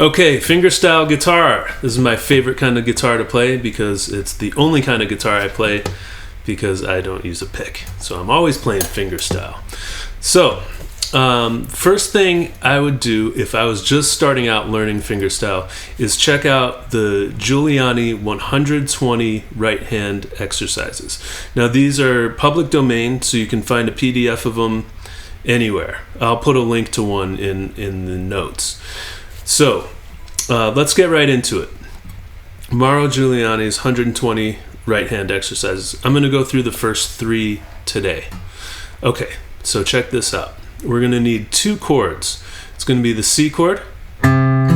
Okay, fingerstyle guitar. This is my favorite kind of guitar to play because it's the only kind of guitar I play because I don't use a pick. So I'm always playing fingerstyle. So, first thing I would do if I was just starting out learning fingerstyle is check out the Giuliani 120 right hand exercises. Now these are public domain, so you can find a PDF of them anywhere. I'll put a link to one in the notes. So, let's get right into it. Mauro Giuliani's 120 right hand exercises. I'm going to go through the first 3 today. Okay, so check this out. We're going to need 2 chords. It's going to be the C chord and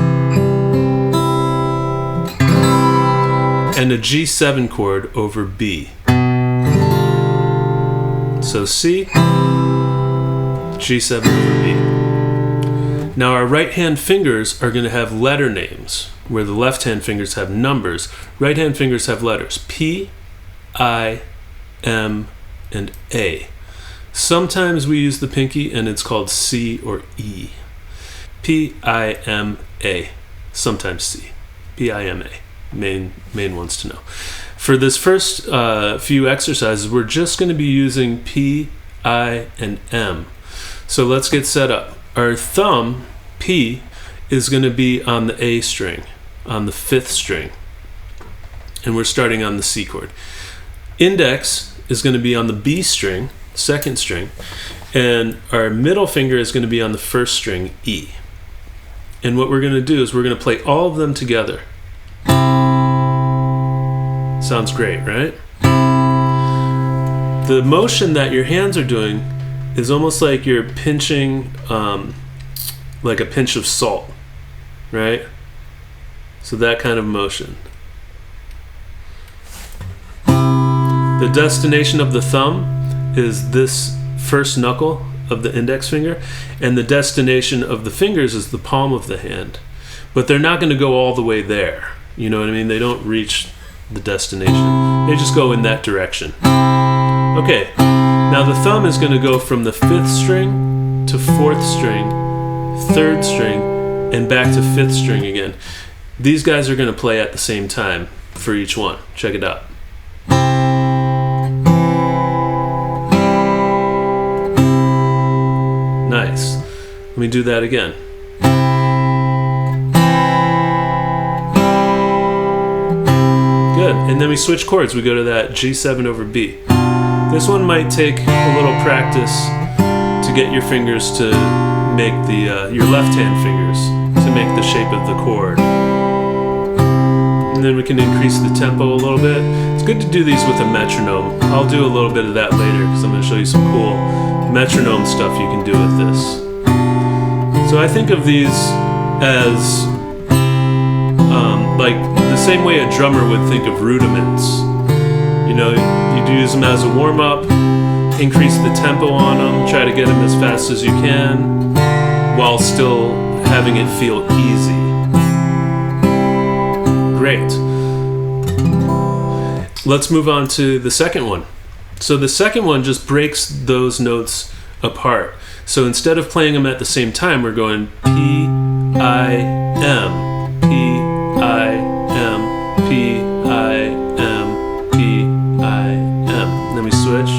a G7 chord over B. So C, G7 over B. Now our right hand fingers are going to have letter names, where the left hand fingers have numbers. Right hand fingers have letters P, I, M, and A. Sometimes we use the pinky and it's called C or E. P, I, M, A. Sometimes C. P, I, M, A. Main ones to know. For this first few exercises, we're just going to be using P, I, and M. So let's get set up. Our thumb, P, is going to be on the A string, on the 5th string. And we're starting on the C chord. Index is going to be on the B string, 2nd string. And our middle finger is going to be on the 1st string, E. And what we're going to do is we're going to play all of them together. Sounds great, right? The motion that your hands are doing is almost like you're pinching, like a pinch of salt, right? So that kind of motion. The destination of the thumb is this first knuckle of the index finger, and the destination of the fingers is the palm of the hand. But they're not going to go all the way there. You know what I mean? They don't reach the destination. They just go in that direction. Okay. Now the thumb is going to go from the 5th string to 4th string, 3rd string, and back to 5th string again. These guys are going to play at the same time for each one. Check it out. Nice. Let me do that again. Good. And then we switch chords. We go to that G7 over B. This one might take a little practice to get your fingers to make your left hand fingers to make the shape of the chord. And then we can increase the tempo a little bit. It's good to do these with a metronome. I'll do a little bit of that later because I'm going to show you some cool metronome stuff you can do with this. So I think of these as like the same way a drummer would think of rudiments. You know, you'd use them as a warm-up, increase the tempo on them, try to get them as fast as you can, while still having it feel easy. Great. Let's move on to the second one. So the second one just breaks those notes apart. So instead of playing them at the same time, we're going P, I, M, P, I, M, P, I, M, P, I, M. Then we switch.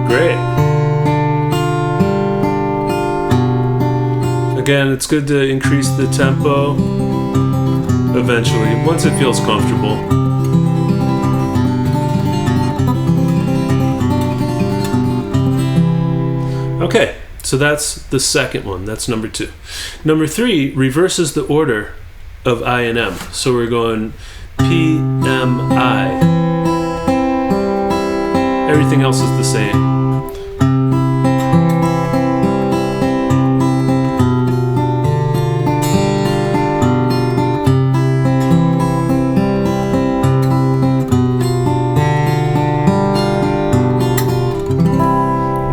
Great. Again, it's good to increase the tempo eventually, once it feels comfortable. Okay, so that's the second one. That's number 2. Number 3 reverses the order of I and M. So we're going P, M, I. Everything else is the same.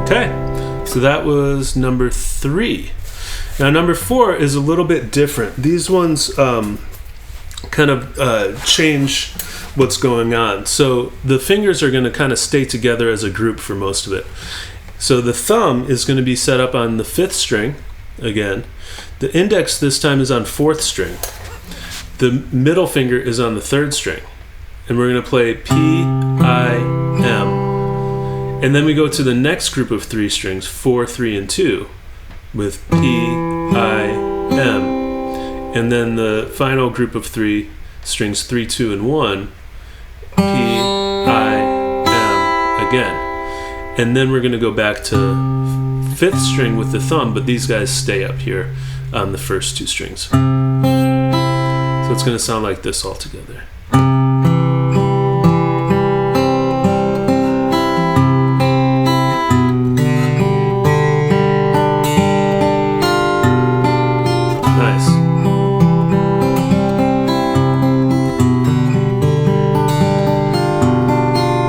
Okay. So that was number 3. Now number 4 is a little bit different. These ones kind of change what's going on. So the fingers are going to kind of stay together as a group for most of it. So the thumb is going to be set up on the 5th string again. The index this time is on 4th string. The middle finger is on the 3rd string. And we're going to play P, I, M. And then we go to the next group of 3 strings, 4, 3, and 2, with P, I, M. And then the final group of 3 strings, 3, 2, and 1, P, I, M again. And then we're going to go back to 5th string with the thumb, but these guys stay up here on the first 2 strings. So it's going to sound like this all together. Nice.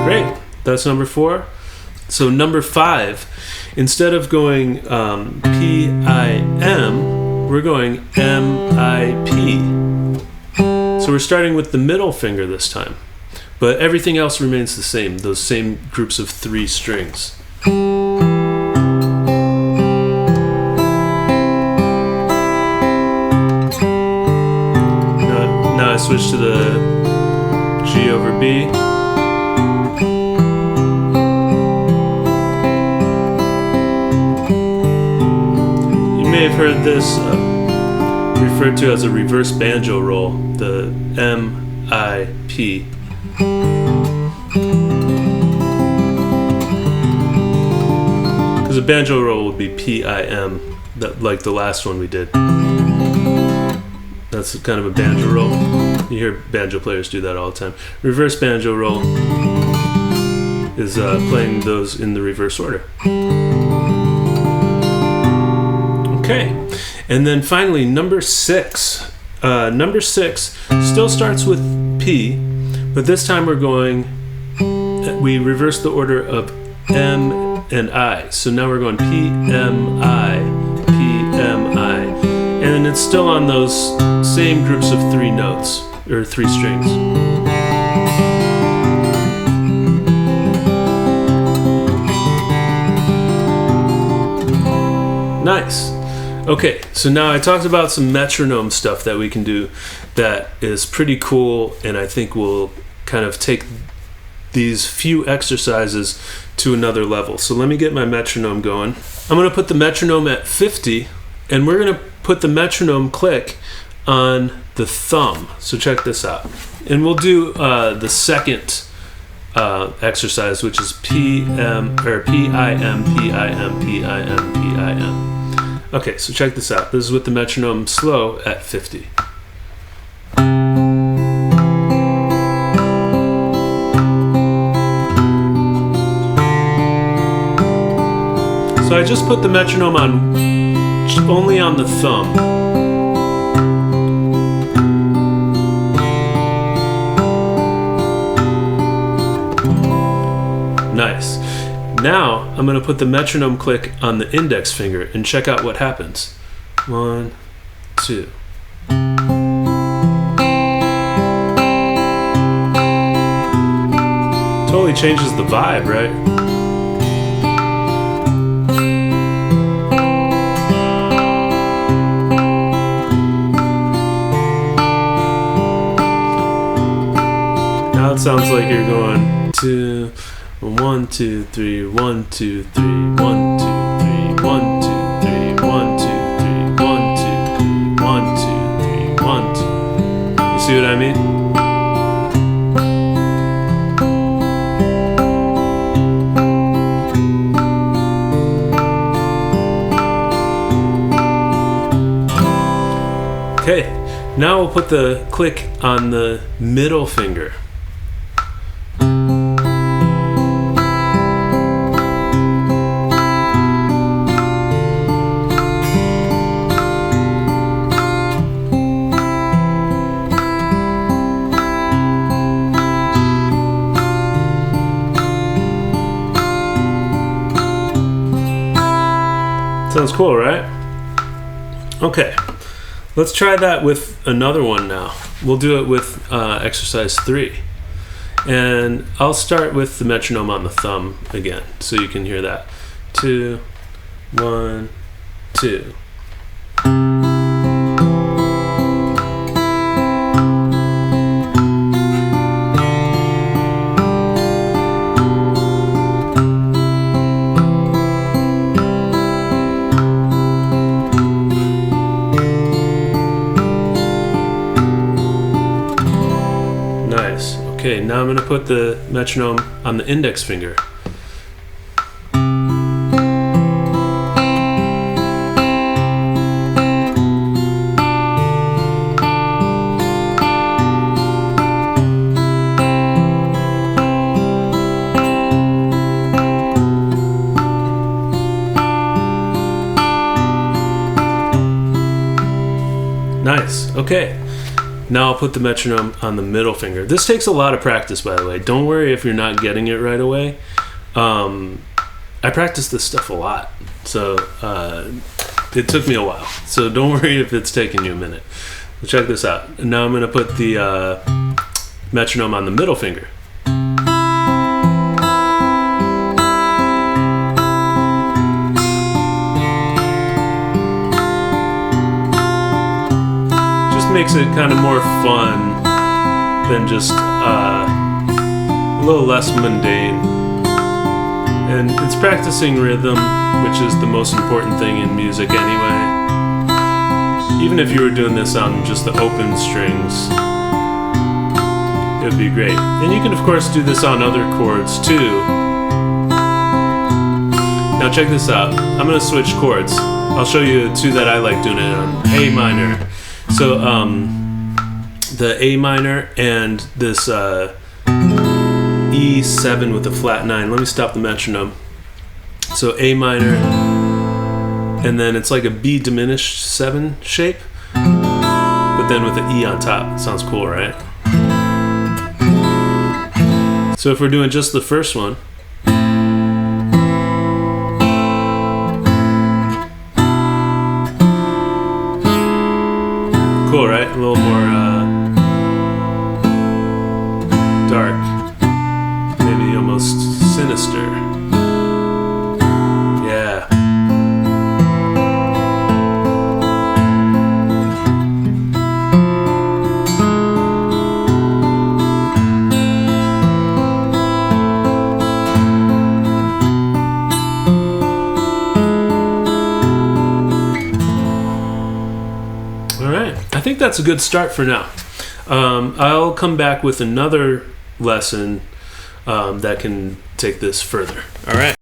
Great. That's number 4. So number 5, instead of going P-I-M, we're going M-I-P. So we're starting with the middle finger this time, but everything else remains the same, those same groups of 3 strings. Now I switch to the G over B. You may have heard this referred to as a reverse banjo roll, the M-I-P. Because a banjo roll would be P-I-M, like the last one we did. That's kind of a banjo roll. You hear banjo players do that all the time. Reverse banjo roll is playing those in the reverse order. Okay, and then finally number 6. Number 6 still starts with P, but this time we reverse the order of M and I. So now we're going P-M-I, P-M-I, and it's still on those same groups of 3 notes, or 3 strings. Nice. Okay, so now I talked about some metronome stuff that we can do that is pretty cool, and I think will kind of take these few exercises to another level. So let me get my metronome going. I'm going to put the metronome at 50, and we're going to put the metronome click on the thumb. So check this out. And we'll do the second exercise, which is P-M, or P-I-M, P-I-M, P-I-M, P-I-M. Okay, so check this out. This is with the metronome slow at 50. So I just put the metronome on only on the thumb. Nice. Now I'm going to put the metronome click on the index finger and check out what happens. 1, 2. Totally changes the vibe, right? Now it sounds like you're going 2, 1, 2, 3, 1, 2, 3, 1, 2, 3, 1, 2, 3, 1, 2, 3, 1, 2, 3, 1, 2, 3, 1, 2. You see what I mean? Okay, now we'll put the click on the middle finger. Sounds cool, right? Okay, let's try that with another one now. we'll do it with exercise 3. And I'll start with the metronome on the thumb again, so you can hear that. 2, 1, 2. Nice. Okay, now I'm going to put the metronome on the index finger. Nice. Okay. Now I'll put the metronome on the middle finger. This takes a lot of practice, by the way. Don't worry if you're not getting it right away. I practice this stuff a lot, so it took me a while. So don't worry if it's taking you a minute. Well, check this out. Now I'm going to put the metronome on the middle finger. Makes it kind of more fun than just a little less mundane. And it's practicing rhythm, which is the most important thing in music anyway. Even if you were doing this on just the open strings, it would be great. And you can of course do this on other chords too. Now check this out. I'm going to switch chords. I'll show you two that I like doing it on. A minor. So the A minor and this E7 with a flat 9. Let me stop the metronome. So A minor, and then it's like a B diminished 7 shape, but then with an E on top. Sounds cool, right? So if we're doing just the first one, cool, right? A little more dark, maybe almost sinister. Yeah. All right. I think that's a good start for now. I'll come back with another lesson that can take this further. All right.